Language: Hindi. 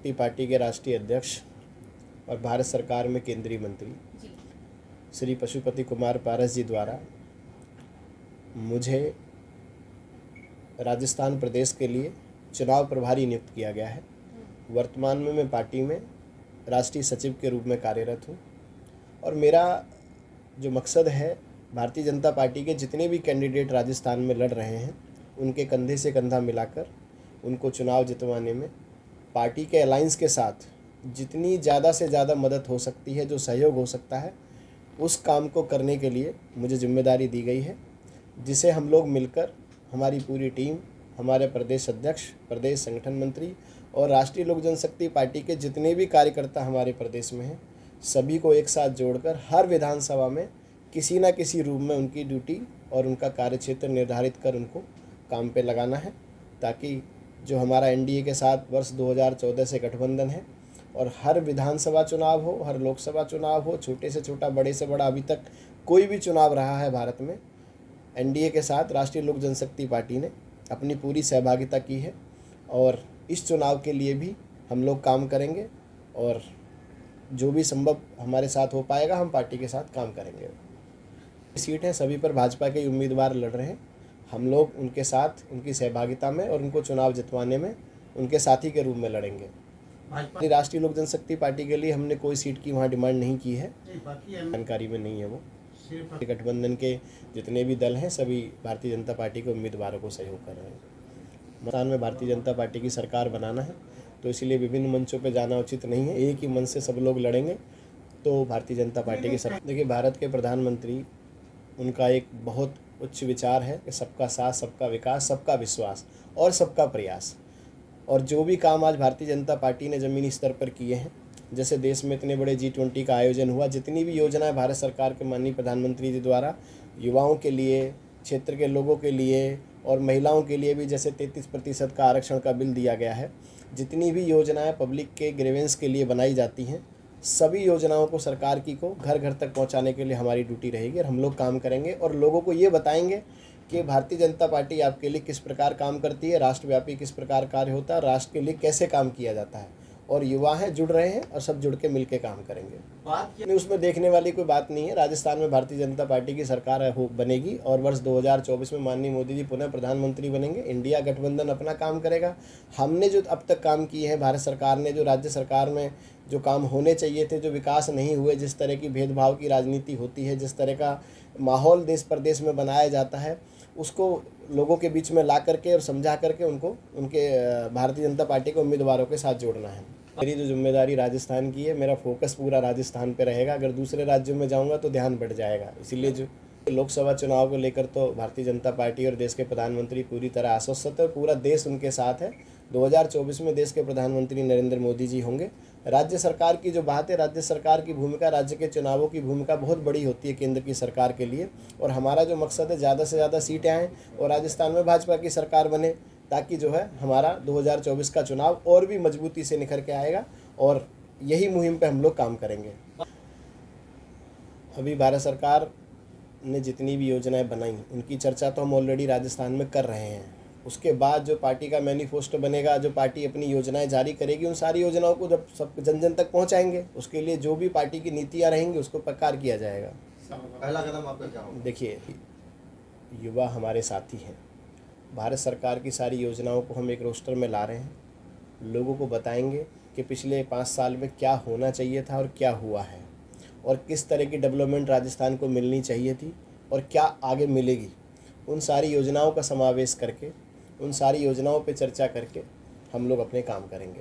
जनशक्ति पार्टी के राष्ट्रीय अध्यक्ष और भारत सरकार में केंद्रीय मंत्री श्री पशुपति कुमार पारस जी द्वारा मुझे राजस्थान प्रदेश के लिए चुनाव प्रभारी नियुक्त किया गया है। वर्तमान में मैं पार्टी में राष्ट्रीय सचिव के रूप में कार्यरत हूँ और मेरा जो मकसद है, भारतीय जनता पार्टी के जितने भी कैंडिडेट राजस्थान में लड़ रहे हैं उनके कंधे से कंधा मिलाकर उनको चुनाव जितवाने में पार्टी के अलायंस के साथ जितनी ज़्यादा से ज़्यादा मदद हो सकती है, जो सहयोग हो सकता है, उस काम को करने के लिए मुझे जिम्मेदारी दी गई है, जिसे हम लोग मिलकर, हमारी पूरी टीम, हमारे प्रदेश अध्यक्ष, प्रदेश संगठन मंत्री और राष्ट्रीय लोक जनशक्ति पार्टी के जितने भी कार्यकर्ता हमारे प्रदेश में हैं, सभी को एक साथ जोड़कर हर विधानसभा में किसी न किसी रूप में उनकी ड्यूटी और उनका कार्यक्षेत्र निर्धारित कर उनको काम पे लगाना है, ताकि जो हमारा एनडीए के साथ वर्ष 2014 से गठबंधन है और हर विधानसभा चुनाव हो, हर लोकसभा चुनाव हो, छोटे से छोटा, बड़े से बड़ा, अभी तक कोई भी चुनाव रहा है भारत में, एनडीए के साथ राष्ट्रीय लोक जनशक्ति पार्टी ने अपनी पूरी सहभागिता की है और इस चुनाव के लिए भी हम लोग काम करेंगे और जो भी संभव हमारे साथ हो पाएगा हम पार्टी के साथ काम करेंगे। सीट है, सभी पर भाजपा के उम्मीदवार लड़ रहे हैं। हम लोग उनके साथ, उनकी सहभागिता में और उनको चुनाव जितवाने में उनके साथी के रूप में लड़ेंगे। राष्ट्रीय लोक जनशक्ति पार्टी के लिए हमने कोई सीट की वहाँ डिमांड नहीं की है, जानकारी में नहीं है वो। गठबंधन के जितने भी दल हैं सभी भारतीय जनता पार्टी के उम्मीदवारों को सहयोग कर रहे हैं। राजस्थान में भारतीय जनता पार्टी की सरकार बनाना है, तो इसलिए विभिन्न मंचों पर जाना उचित नहीं है। एक ही मंच से सब लोग लड़ेंगे तो भारतीय जनता पार्टी की सरकार। देखिए, भारत के प्रधानमंत्री, उनका एक बहुत उच्च विचार है कि सबका साथ, सबका विकास, सबका विश्वास और सबका प्रयास। और जो भी काम आज भारतीय जनता पार्टी ने ज़मीनी स्तर पर किए हैं, जैसे देश में इतने बड़े G20 का आयोजन हुआ, जितनी भी योजनाएं भारत सरकार के माननीय प्रधानमंत्री जी द्वारा युवाओं के लिए, क्षेत्र के लोगों के लिए और महिलाओं के लिए भी, जैसे 33% का आरक्षण का बिल दिया गया है, जितनी भी योजनाएं पब्लिक के ग्रीवेंस के लिए बनाई जाती हैं, सभी योजनाओं को सरकार की को घर घर तक पहुंचाने के लिए हमारी ड्यूटी रहेगी और हम लोग काम करेंगे और लोगों को ये बताएंगे कि भारतीय जनता पार्टी आपके लिए किस प्रकार काम करती है, राष्ट्रव्यापी किस प्रकार कार्य होता है, राष्ट्र के लिए कैसे काम किया जाता है। और युवा हैं, जुड़ रहे हैं और सब जुड़ के मिल के काम करेंगे। उसमें देखने वाली कोई बात नहीं है। राजस्थान में भारतीय जनता पार्टी की सरकार बनेगी और वर्ष 2024 में माननीय मोदी जी पुनः प्रधानमंत्री बनेंगे। इंडिया गठबंधन अपना काम करेगा। हमने जो अब तक काम किए हैं, भारत सरकार ने जो राज्य सरकार में जो काम होने चाहिए थे, जो विकास नहीं हुए, जिस तरह की भेदभाव की राजनीति होती है, जिस तरह का माहौल देश प्रदेश में बनाया जाता है, उसको लोगों के बीच में ला करके और समझा करके उनको उनके भारतीय जनता पार्टी के उम्मीदवारों के साथ जोड़ना है। मेरी जो जिम्मेदारी राजस्थान की है, मेरा फोकस पूरा राजस्थान पे रहेगा। अगर दूसरे राज्यों में जाऊंगा तो ध्यान बढ़ जाएगा। इसीलिए जो लोकसभा चुनाव को लेकर तो भारतीय जनता पार्टी और देश के प्रधानमंत्री पूरी तरह आश्वस्त है। पूरा देश उनके साथ है। 2024 में देश के प्रधानमंत्री नरेंद्र मोदी जी होंगे। राज्य सरकार की जो बात है, राज्य सरकार की भूमिका, राज्य के चुनावों की भूमिका बहुत बड़ी होती है केंद्र की सरकार के लिए। और हमारा जो मकसद है, ज़्यादा से ज़्यादा सीटें आएँ और राजस्थान में भाजपा की सरकार बने, ताकि जो है हमारा 2024 का चुनाव और भी मजबूती से निखर के आएगा और यही मुहिम पे हम लोग काम करेंगे। अभी भारत सरकार ने जितनी भी योजनाएं बनाई, उनकी चर्चा तो हम ऑलरेडी राजस्थान में कर रहे हैं। उसके बाद जो पार्टी का मैनिफेस्टो बनेगा, जो पार्टी अपनी योजनाएं जारी करेगी, उन सारी योजनाओं को जब सब जन जन तक पहुंचाएंगे, उसके लिए जो भी पार्टी की नीतियां रहेंगी उसको प्रकार किया जाएगा। पहला कदम आपका क्या होगा? देखिए, युवा हमारे साथी हैं। भारत सरकार की सारी योजनाओं को हम एक रोस्टर में ला रहे हैं। लोगों को बताएंगे कि पिछले 5 साल में क्या होना चाहिए था और क्या हुआ है और किस तरह की डेवलपमेंट राजस्थान को मिलनी चाहिए थी और क्या आगे मिलेगी। उन सारी योजनाओं का समावेश करके, उन सारी योजनाओं पे चर्चा करके हम लोग अपने काम करेंगे।